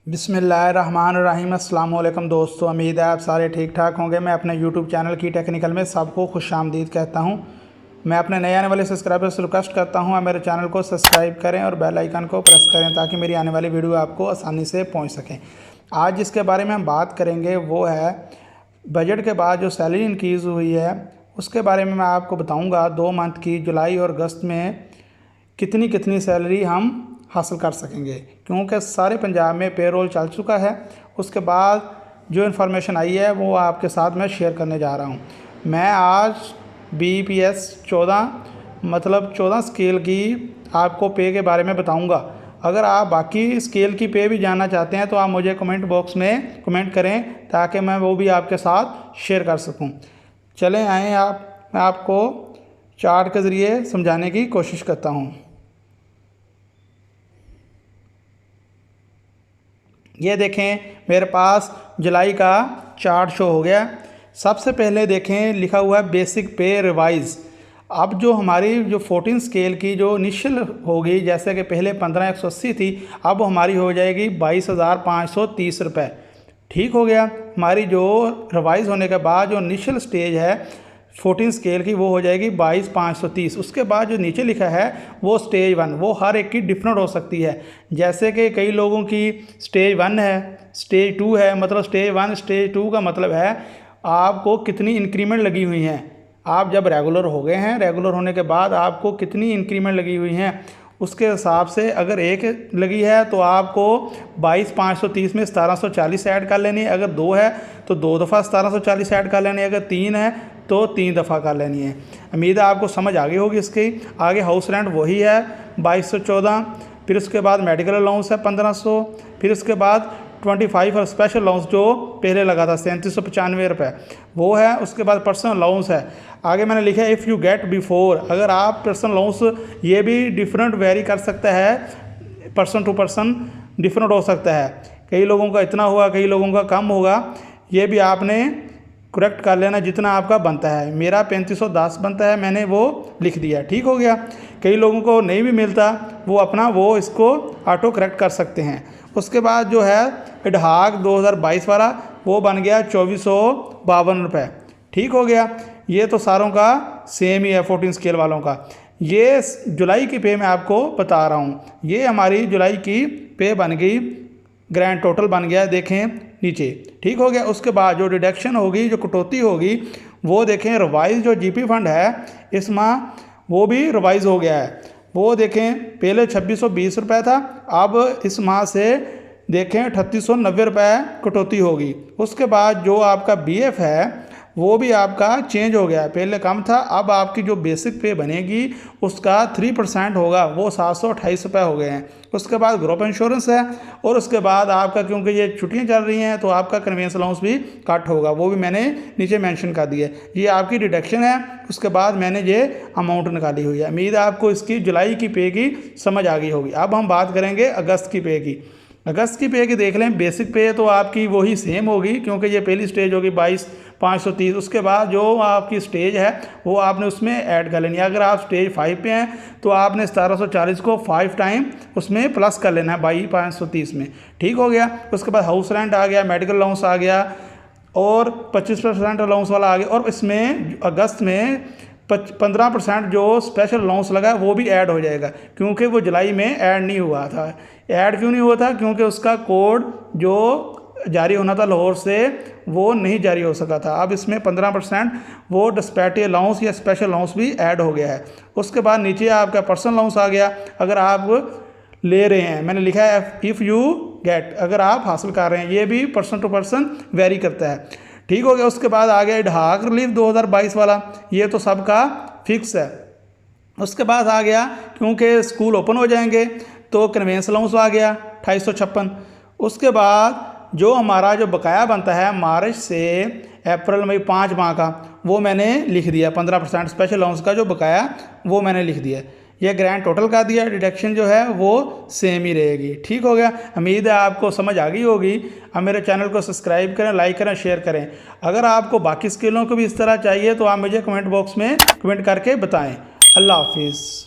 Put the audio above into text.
बिस्मिल्लाहिर्रहमानिर्रहीम। अस्सलाम वालेकुम दोस्तों, उम्मीद है आप सारे ठीक ठाक होंगे। मैं अपने यूट्यूब चैनल की टेक्निकल में सबको खुशामदीद कहता हूं। मैं अपने नए आने वाले सब्सक्राइबर्स से रिक्वेस्ट करता हूं, मेरे चैनल को सब्सक्राइब करें और बेल आइकन को प्रेस करें ताकि मेरी आने वाली वीडियो आपको आसानी से पहुँच सकें। आज जिसके बारे में हम बात करेंगे वो है बजट के बाद जो सैलरी इंक्रीज़ हुई है उसके बारे में मैं आपको बताऊँगा। 2 मंथ की जुलाई और अगस्त में कितनी कितनी सैलरी हम हासिल कर सकेंगे, क्योंकि सारे पंजाब में पेरोल चल चुका है। उसके बाद जो इन्फॉर्मेशन आई है वो आपके साथ मैं शेयर करने जा रहा हूँ। मैं आज BPS 14 मतलब 14 स्केल की आपको पे के बारे में बताऊँगा। अगर आप बाकी स्केल की पे भी जानना चाहते हैं तो आप मुझे कमेंट बॉक्स में कमेंट करें ताकि मैं वो भी आपके साथ शेयर कर सकूँ। चलें आएँ मैं आपको चार्ट के ज़रिए समझाने की कोशिश करता हूँ। ये देखें, मेरे पास जुलाई का चार्ट शो हो गया। सबसे पहले देखें लिखा हुआ है बेसिक पे रिवाइज। अब जो हमारी जो 14 स्केल की जो इनिशियल होगी, जैसे कि पहले 15,180 थी, अब हमारी हो जाएगी 22,530 रुपये। ठीक हो गया। हमारी जो रिवाइज होने के बाद जो इनिशियल स्टेज है 14 स्केल की वो हो जाएगी 22,530। उसके बाद जो नीचे लिखा है वो स्टेज 1, वो हर एक की डिफरेंट हो सकती है। जैसे कि कई लोगों की स्टेज 1 है, स्टेज 2 है। मतलब स्टेज 1 स्टेज 2 का मतलब है आपको कितनी इंक्रीमेंट लगी हुई हैं। आप जब रेगुलर हो गए हैं, रेगुलर होने के बाद आपको कितनी इंक्रीमेंट लगी हुई हैं उसके हिसाब से अगर एक लगी है तो आपको 22,530 में 1740 ऐड कर लेनी है। अगर 2 है तो 2 दफ़ा 1740 ऐड कर लेनी है। अगर 3 है तो 3 दफ़ा कर लेनी है। उम्मीद है आपको समझ आ गई होगी। इसकी आगे हाउस रेंट वही है 2214। फिर उसके बाद मेडिकल अलाउंस है 1500। फिर उसके बाद 25 और स्पेशल अलाउंस जो पहले लगा था 3795 रुपये वो है। उसके बाद पर्सनल अलाउंस है। आगे मैंने लिखा है इफ़ यू गेट बिफोर। अगर आप पर्सनल अलाउंस, ये भी डिफरेंट वेरी कर सकता है, पर्सन टू पर्सन डिफरेंट हो सकता है। कई लोगों का इतना होगा, कई लोगों का कम होगा। ये भी आपने करेक्ट कर लेना जितना आपका बनता है। मेरा 3510 बनता है, मैंने वो लिख दिया। ठीक हो गया। कई लोगों को नहीं भी मिलता, वो अपना वो इसको ऑटो करेक्ट कर सकते हैं। उसके बाद जो है इडहाक 2022 वाला वो बन गया 2452 रुपये। ठीक हो गया। ये तो सारों का सेम ही है 14 स्केल वालों का। ये जुलाई की पे मैं आपको बता रहा हूँ। ये हमारी जुलाई की पे बन गई, ग्रैंड टोटल बन गया, देखें नीचे। ठीक हो गया। उसके बाद जो डिडक्शन होगी, जो कटौती होगी, वो देखें रिवाइज जो GP फंड है इस माह वो भी रिवाइज हो गया है। वो देखें पहले 2620 रुपये था, अब इस माह से देखें 3890 रुपये कटौती होगी। उसके बाद जो आपका BF है वो भी आपका चेंज हो गया है, पहले कम था, अब आपकी जो बेसिक पे बनेगी उसका 3% होगा, वो 728 रुपये हो गए हैं। उसके बाद ग्रुप इंश्योरेंस है और उसके बाद आपका, क्योंकि ये छुट्टियां चल रही हैं तो आपका कन्वेंस अलाउंस भी कट होगा, वो भी मैंने नीचे मेंशन कर दिया। ये आपकी डिडक्शन है। उसके बाद मैंने ये अमाउंट निकाली हुई है। उम्मीद है आपको इसकी जुलाई की पे की समझ आ गई होगी। अब हम बात करेंगे अगस्त की पे की। अगस्त की पे की देख लें। बेसिक पे तो आपकी वही सेम होगी क्योंकि ये पहली स्टेज होगी 22,530। उसके बाद जो आपकी स्टेज है वो आपने उसमें ऐड कर लेनी है। अगर आप स्टेज 5 पे हैं तो आपने 1740 को 5 टाइम उसमें प्लस कर लेना है 22,530 में। ठीक हो गया। उसके बाद हाउस रेंट आ गया, मेडिकल अलाउंस आ गया और 25% अलाउंस वाला आ गया। और इसमें अगस्त में 15% जो स्पेशल अलाउंस लगा है वो भी ऐड हो जाएगा, क्योंकि वो जुलाई में ऐड नहीं हुआ था। ऐड क्यों नहीं हुआ था? क्योंकि उसका कोड जो जारी होना था लाहौर से वो नहीं जारी हो सका था। अब इसमें 15% वो डिस्पैरिटी अलाउंस या स्पेशल अलाउंस भी ऐड हो गया है। उसके बाद नीचे आपका पर्सनल अलाउंस आ गया। अगर आप ले रहे हैं, मैंने लिखा है इफ़ यू गेट, अगर आप हासिल कर रहे हैं, ये भी पर्सन टू पर्सन वेरी करता है। ठीक हो गया। उसके बाद आ गया इडहाक रिलीफ 2022 वाला, ये तो सबका फिक्स है। उसके बाद आ गया, क्योंकि स्कूल ओपन हो जाएंगे तो कन्वेंस अलाउंस आ गया 2856। उसके बाद जो हमारा जो बकाया बनता है मार्च से अप्रैल मई 5 माह का, वो मैंने लिख दिया 15% स्पेशल अलाउंस का जो बकाया वो मैंने लिख दिया। ये ग्रैंड टोटल का दिया, डिडक्शन जो है वो सेम ही रहेगी। ठीक हो गया, उम्मीद है आपको समझ आ गई होगी। अब मेरे चैनल को सब्सक्राइब करें, लाइक करें, शेयर करें। अगर आपको बाकी स्किलों को भी इस तरह चाहिए तो आप मुझे कमेंट बॉक्स में कमेंट करके बताएं। अल्लाह हाफिज़।